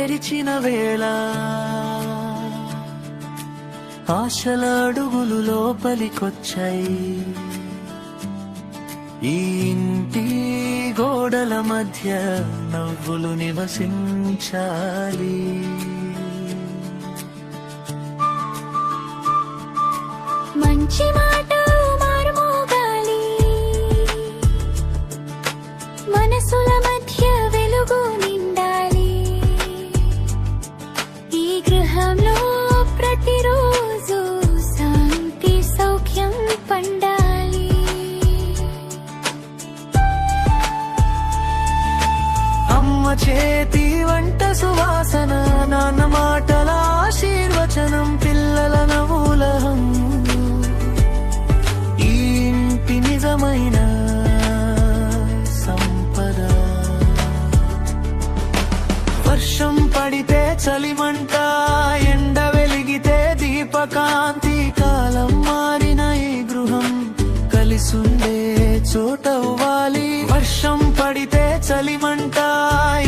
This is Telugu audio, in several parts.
తెరిచిన వేళ ఆశల అడుగులు లోపలికొచ్చాయి. ఈ ఇంటి గోడల మధ్య నవ్వులు నివసించాలి. మంచి మాట మారుమోగాలి, మనసుల మధ్య వెలుగు నిండాలి. ఈ గృహంలో ప్రతిరోజు శాంతి సౌఖ్యం పండాలి. అమ్మ చేతి వంట సువాసన, నాన్న మాటల ఆశీర్వచనం, పిల్లల నవ్వుల హంగు, ఈ ఇంటి నిజమైన సంపద. వర్షం పడితే చలిమంట, ఎండ వెలిగితే దీపకాంతి, కాలం మారిన ఈ గృహం కలిసుండే చోటవ్వాలి. వర్షం పడితే చలిమంట,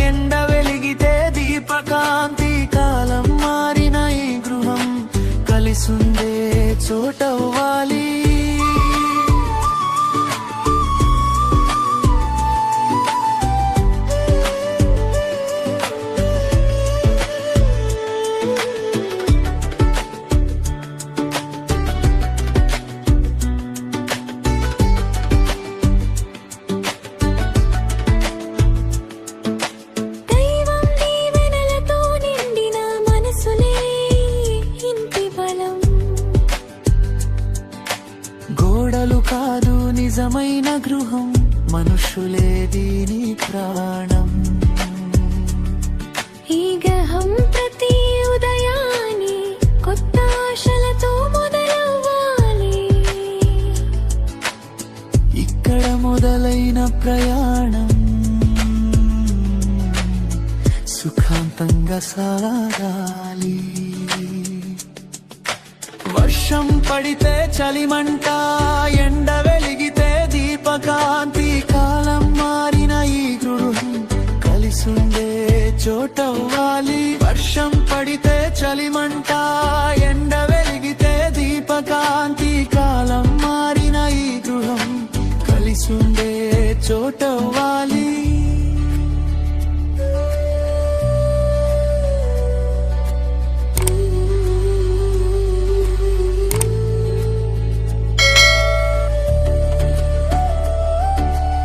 ఎండ వెలిగితే దీపకాంతి, కాలం మారిన ఈ గృహం కలిసుండే చోటవ్వాలి. గోడలు కాదు నిజమైన గృహం, మనుషులే దీని ప్రాణం. ఈ గృహం ప్రతి ఉదయాన్ని కొత్త ఆశలతో మొదలవ్వాలి. ఇక్కడ మొదలైన ప్రయాణం సుఖాంతంగా సాగాలి. వర్షం పడితే చలిమంట, ఎండ వెలిగితే దీపకాంతి, కాలం మారిన ఈ గృహం కలిసుండే చోటవ్వాలి. వర్షం పడితే చలిమంట, ఎండ వెలిగితే దీపకాంతి, కాలం మారిన ఈ గృహం కలిసుండే చోటవ్వాలి.